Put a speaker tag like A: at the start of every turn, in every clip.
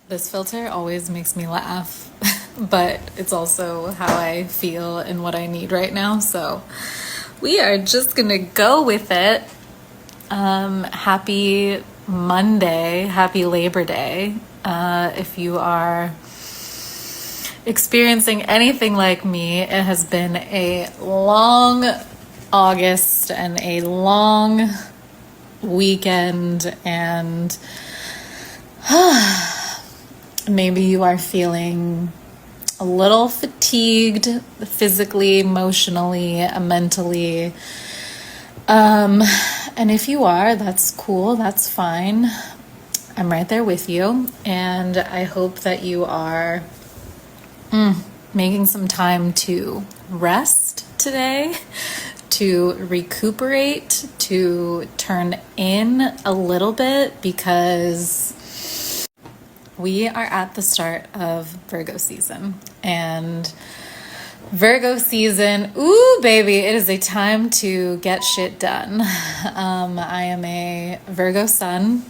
A: This filter always makes me laugh, but it's also how I feel and what I need right now. So we are just gonna go with it. Happy Monday, happy Labor Day. If you are experiencing anything like me, it has been a long August and a long weekend, and maybe you are feeling a little fatigued physically, emotionally, mentally. And if you are, that's cool, that's fine. I'm right there with you, and I hope that you are making some time to rest today, to recuperate, to turn in a little bit, because we are at the start of Virgo season. And Virgo season, ooh, baby, it is a time to get shit done. I am a Virgo sun,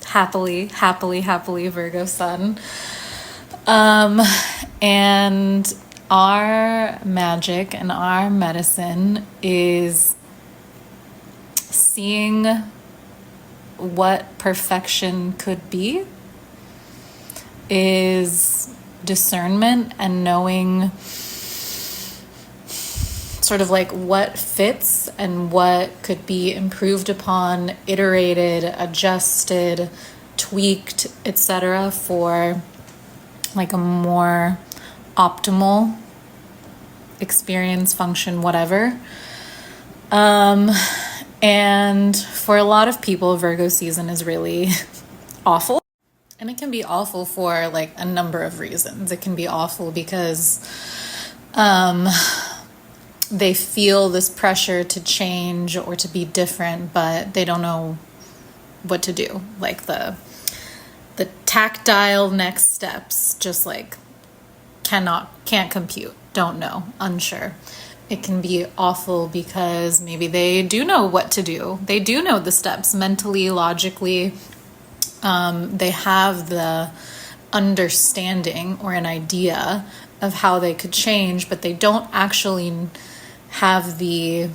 A: happily Virgo sun. And our magic and our medicine is seeing what perfection could be, is discernment and knowing sort of like what fits and what could be improved upon, iterated, adjusted, tweaked, etc. for like a more optimal experience, function, whatever. And for a lot of people, Virgo season is really awful. And it can be awful for like a number of reasons. It can be awful because they feel this pressure to change or to be different, but they don't know what to do. Like the tactile next steps just like can't compute, don't know, unsure. It can be awful because maybe they do know what to do. They do know the steps mentally, logically. They have the understanding or an idea of how they could change, but they don't actually have the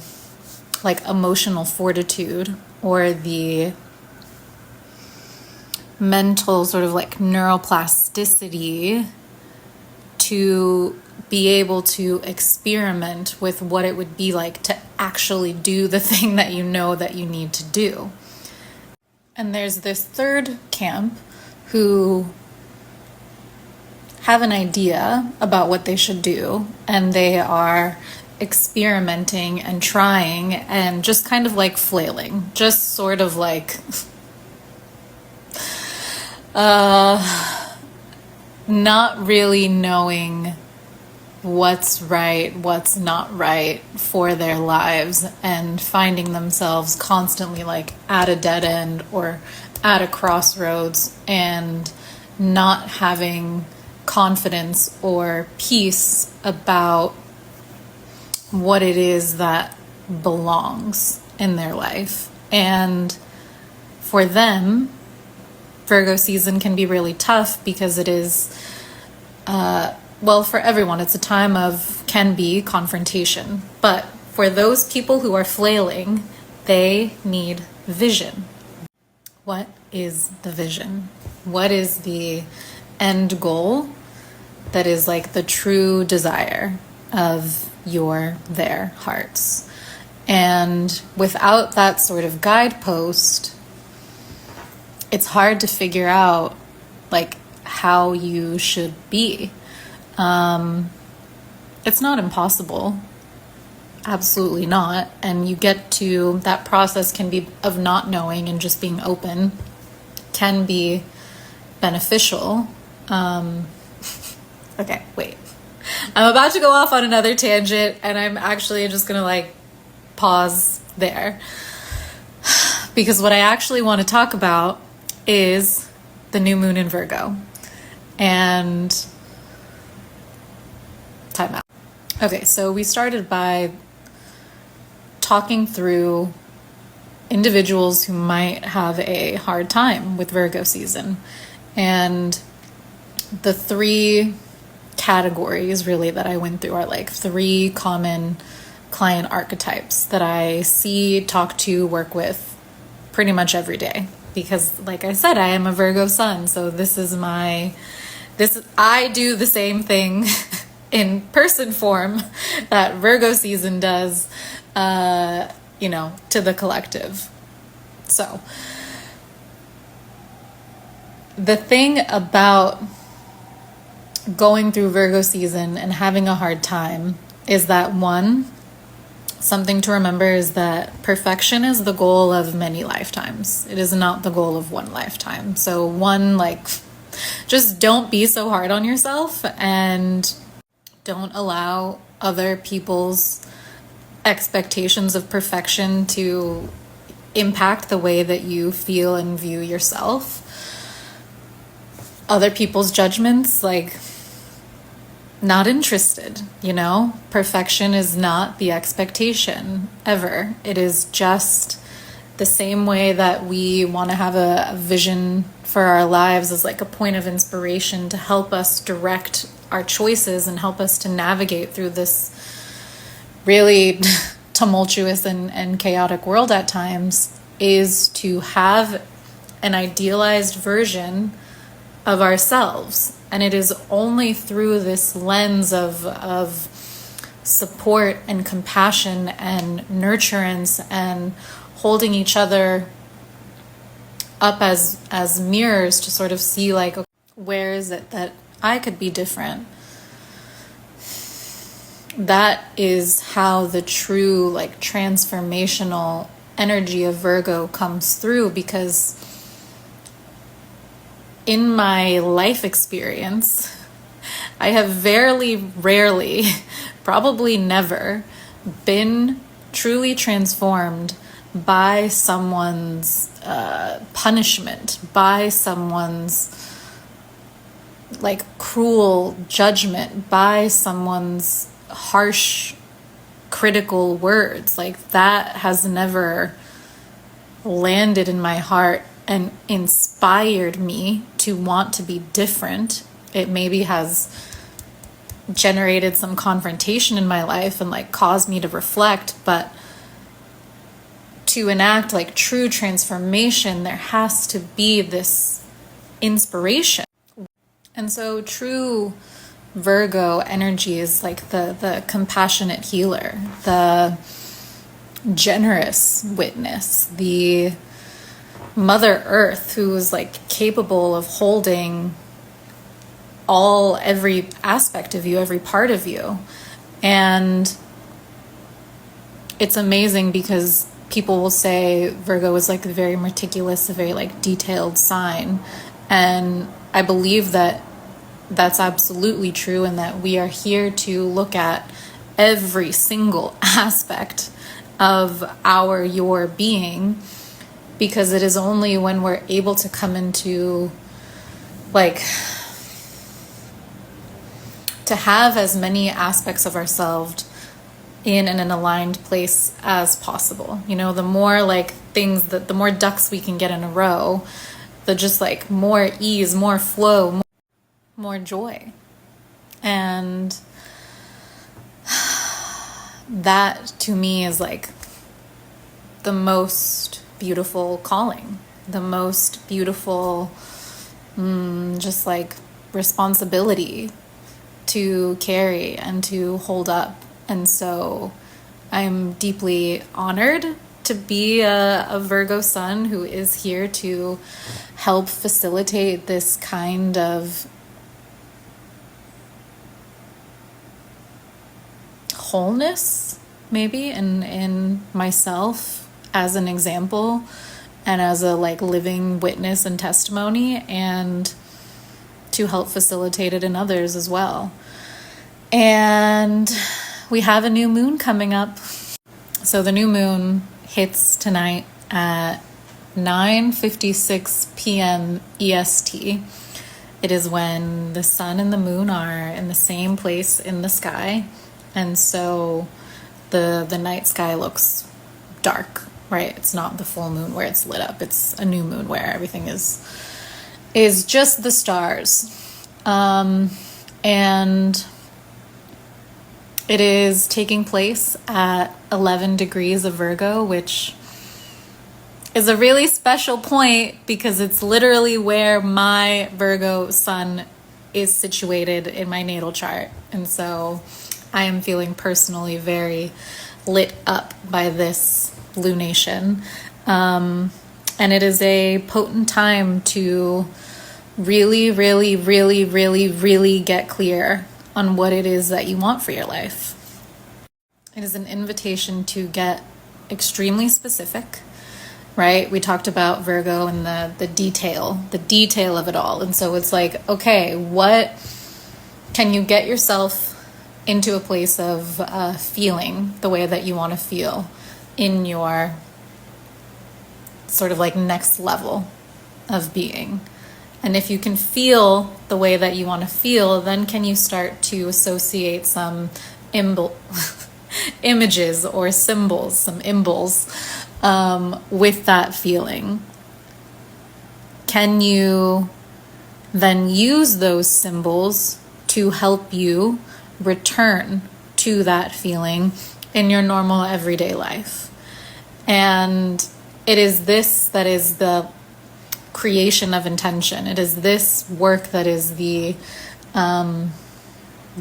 A: like emotional fortitude or the mental sort of like neuroplasticity to be able to experiment with what it would be like to actually do the thing that you know that you need to do. And there's this third camp who have an idea about what they should do, and they are experimenting and trying and just kind of like flailing, just sort of like not really knowing what's right, what's not right for their lives, and finding themselves constantly like at a dead end or at a crossroads and not having confidence or peace about what it is that belongs in their life. And for them, Virgo season can be really tough because it is well, for everyone, it's a time of can be confrontation. But for those people who are flailing, they need vision. What is the vision? What is the end goal that is like the true desire of their hearts? And without that sort of guidepost, it's hard to figure out like how you should be. It's not impossible, absolutely not. And you get to that process can be of not knowing and just being open, can be beneficial. Okay, wait. I'm about to go off on another tangent, and I'm actually just gonna like pause there, because what I actually want to talk about is the new moon in Virgo. And time out. Okay, so we started by talking through individuals who might have a hard time with Virgo season. And the three categories really that I went through are like three common client archetypes that I see, talk to, work with pretty much every day. Because like I said, I am a Virgo sun, so I do the same thing in person form that Virgo season does, to the collective. So the thing about going through Virgo season and having a hard time is that, one, something to remember is that perfection is the goal of many lifetimes. It is not the goal of one lifetime. So one, just don't be so hard on yourself and don't allow other people's expectations of perfection to impact the way that you feel and view yourself. Other people's judgments, not interested, Perfection is not the expectation, ever. It is just the same way that we want to have a vision for our lives as like a point of inspiration to help us direct our choices and help us to navigate through this really tumultuous and chaotic world at times, is to have an idealized version of ourselves. And it is only through this lens of support and compassion and nurturance and holding each other up as mirrors to sort of see where is it that I could be different. That is how the true transformational energy of Virgo comes through, because in my life experience, I have very rarely, probably never, been truly transformed by someone's punishment, by someone's cruel judgment, by someone's harsh critical words. That has never landed in my heart and inspired me to want to be different. It maybe has generated some confrontation in my life and caused me to reflect, but to enact true transformation, there has to be this inspiration. And so true Virgo energy is the compassionate healer, the generous witness, the Mother Earth who is capable of holding every aspect of you, every part of you. And it's amazing because people will say Virgo is a very meticulous, a very detailed sign. And I believe that that's absolutely true, and that we are here to look at every single aspect of your being, because it is only when we're able to come into to have as many aspects of ourselves in an aligned place as possible. The more the more ducks we can get in a row, the just more ease, more flow, more joy. And that to me is the most beautiful calling, the most beautiful just responsibility to carry and to hold up. And so I'm deeply honored to be a Virgo sun who is here to help facilitate this kind of wholeness, maybe in myself as an example and as a living witness and testimony, and to help facilitate it in others as well. And we have a new moon coming up. So the new moon hits tonight at 9:56 p.m. EST. It is when the sun and the moon are in the same place in the sky. And so the night sky looks dark, right? It's not the full moon where it's lit up. It's a new moon where everything is is just the stars. And it is taking place at 11 degrees of Virgo, which is a really special point because it's literally where my Virgo sun is situated in my natal chart. And so I am feeling personally very lit up by this lunation. And it is a potent time to really, really, really, really, really get clear on what it is that you want for your life. It is an invitation to get extremely specific, right? We talked about Virgo and the detail of it all. And so it's like, okay, what can you get yourself into a place of feeling the way that you want to feel in your sort of like next level of being? And if you can feel the way that you want to feel, then can you start to associate some images or symbols, some symbols with that feeling? Can you then use those symbols to help you return to that feeling in your normal everyday life? And it is this that is the creation of intention. It is this work that is the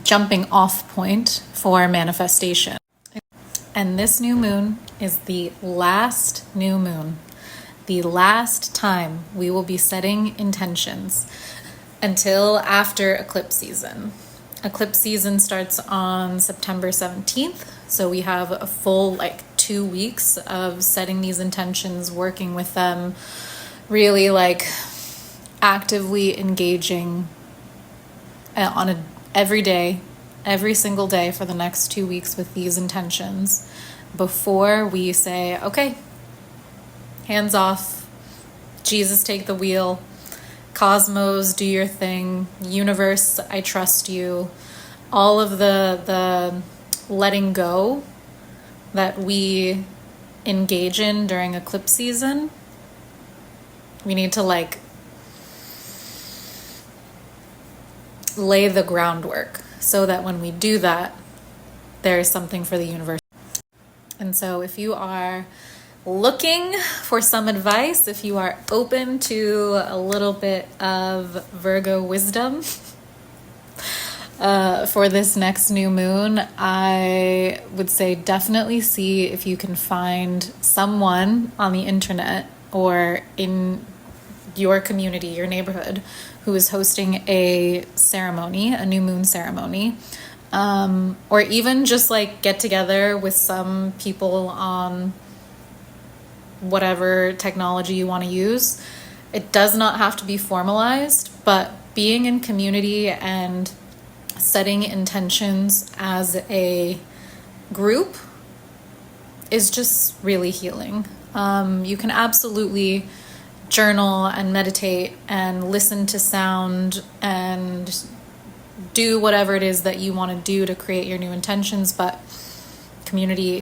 A: jumping off point for manifestation. And this new moon is the last new moon, the last time we will be setting intentions until after eclipse season. Eclipse season starts on September 17th. So we have a full 2 weeks of setting these intentions, working with them, really actively engaging on every single day for the next 2 weeks with these intentions before we say, okay, hands off, Jesus, take the wheel, cosmos, do your thing, universe, I trust you. All of the letting go that we engage in during eclipse season, we need to lay the groundwork so that when we do that, there is something for the universe. And so if you are looking for some advice, if you are open to a little bit of Virgo wisdom for this next new moon, I would say definitely see if you can find someone on the internet or in your community, your neighborhood, who is hosting a ceremony, a new moon ceremony, or even just get together with some people on whatever technology you want to use. It does not have to be formalized, but being in community and setting intentions as a group is just really healing. You can absolutely journal and meditate and listen to sound and do whatever it is that you want to do to create your new intentions, but community